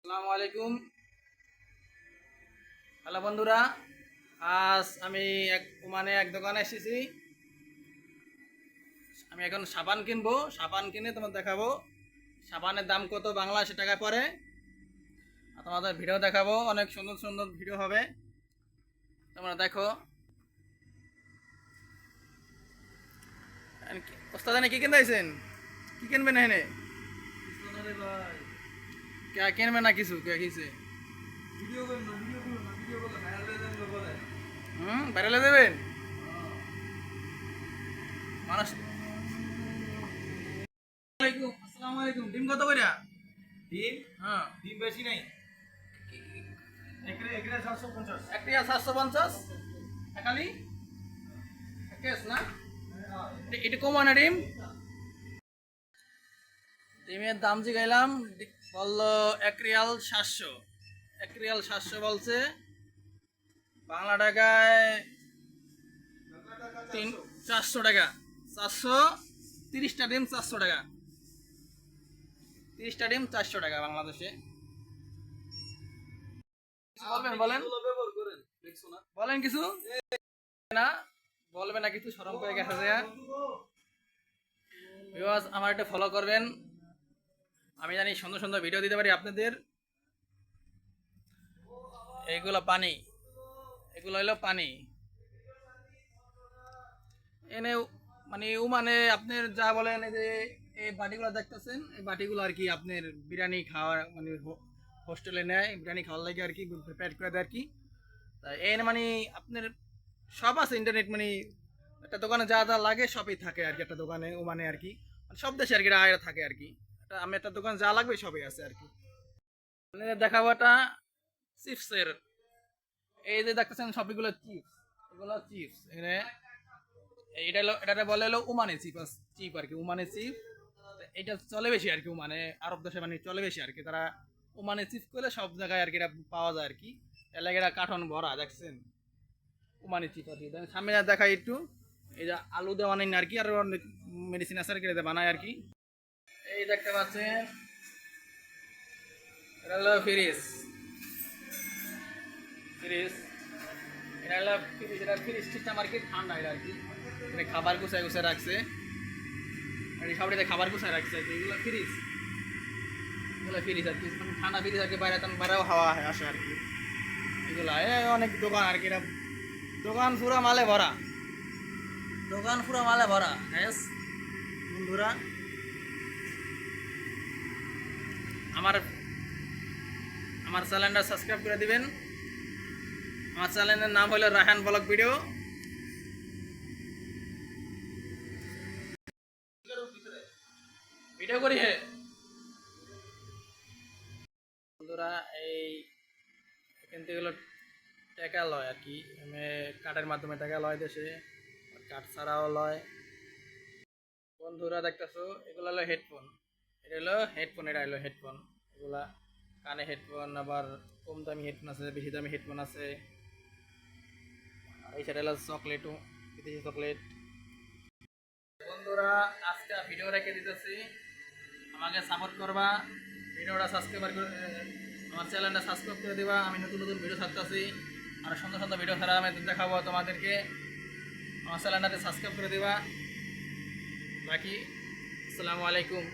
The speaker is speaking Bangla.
আসসালামু আলাইকুম। হ্যালো বন্ধুরা, আজ আমি এক দোকানে এসেছি। আমি এখন সাবান কিনবো। সাবান কিনে তোমার দেখাবো সাবানের দাম কত বাংলাদেশি টাকা পড়ে। আর তোমাদের ভিডিও দেখাবো, অনেক সুন্দর সুন্দর ভিডিও হবে, তোমরা দেখো। ওস্তাদ কি কিনতে আইছেন? কি কিনবেন এখানে? কে কিনবে না কিছু কে কিনছে? বাইরে দেবেন মানুষ। আসসালামু আলাইকুম। ডিম কত কইরা? ডিম হ্যাঁ, ডিম বেশি নাই, এখানে এখানে 750। একটা 750 একালি কেস না? এটা কম না ডিম? ডিমের দাম জিগাইলাম, বললো 1 রিয়াল 700। 1 রিয়াল 700 বলছে, বাংলা টাকায় 400 টাকা। 430টা ডিম 400 টাকা। 30টা ডিম 400 টাকা বাংলাদেশে। বলবেন বলেন, ব্যবহার করেন দেখছো না? বলেন কিছু না, বলবে না কিছু, শরম করে গেছে যে। ভিউয়ার্স, আমার একটা ফলো করবেন, আমি জানি সুন্দর সুন্দর ভিডিও দিতে পারি আপনাদের। এইগুলো পানি, এগুলো হলো পানি এনে মানে মানে আপনার যা বলেন, এই যে এই বাটিগুলো দেখতেছেন, এই বাটিগুলো আর কি আপনার বিরিয়ানি খাওয়ার মানে হোস্টেলে নেয়, বিরিয়ানি খাওয়ার লাগে আর কি, প্যাড করে দেয় আর কি। তাই এই মানে আপনার সব আছে ইন্টারনেট, মানে একটা দোকানে যা যা লাগে সবই থাকে আর কি, একটা দোকানে ও মানে আর কি, মানে সব দেশে আর কি এটা থাকে আর কি। আমি একটা দোকান যা লাগবে সবই আছে আর কি। দেখাবো একটা চিপসের, এই যে দেখতেছেন সবগুলো চিপস, এগুলো চিপস এখানে। এটা বলে হলো উমানে চিপ, চিপ আর কি, উমানে চিপ। এটা চলে বেশি আর কি, উমানে আরব দেশে মানে চলে বেশি আর কি। তারা উমানে চিপ করলে সব জায়গায় আর কি এটা পাওয়া যায় আর কি। এলাকাটা কার্টন ভরা দেখছেন উমানি চিপ আর কি। সামনে দেখাই একটু, এই যে আলু দেওয়া নেই আর কি, আর মেডিসিন আছে আর কি, এটা বানায় আর কি। এই দেখতে পাচ্ছেন, এটা হলো ফ্রিজ। ফ্রিজ এটা হলো ফ্রিজ, এটা ফ্রিজ সিস্টেম আর কি, ঠান্ডা এটা আর কি। এখানে খাবার গুছায় গুছায় রাখছে, আর এই সবটাতে খাবার গুছায় রাখছে আর কি। এগুলো ফ্রিজ, এগুলো ফ্রিজ আর কি, মানে ঠান্ডা ফ্রিজ আর কি, বাইরে তখন বাইরেও হাওয়া আসে আর কি। এগুলা অনেক দোকান আর কি, এটা দোকান পুরা মালে ভরা, দোকান পুরা মালে ভরা। গ্যাস বন্ধুরা, আমার আমার চ্যানেলটা সাবস্ক্রাইব করে দিবেন। আমার চ্যানেলের নাম হলো রায়হান ব্লগ ভিডিও। ভিডিও করি হে বন্ধুরা। এই এখান থেকে হলো টাকা লয় আর কি, কার্ডের মাধ্যমে টাকা লয় দেশে, কার্ড ছাড়াও লয়। বন্ধুরা দেখতেছো, এগুলো হলো হেডফোন। এটা হলো হেডফোন, এটা হলো হেডফোন। এগুলা কানে হেডফোন, আবার কম দামি হেডফোন আছে, বেশি দামি হেডফোন আছে। আর এই সাইড হলো চকলেটও, বিদেশি চকলেট। বন্ধুরা, আজকে ভিডিও রেখে দিতেছি, আমাকে সাপোর্ট করবা, ভিডিওটা সাবস্ক্রাইব করে, আমার চ্যানেলটা সাবস্ক্রাইব করে দিবা। আমি নতুন নতুন ভিডিও ছাড়তেছি, আর সুন্দর সুন্দর ভিডিও ছাড়া আমি দেখাবো তোমাদেরকে। আমার চ্যানেলটাতে সাবস্ক্রাইব করে দিবা। বাকি আসসালামু আলাইকুম।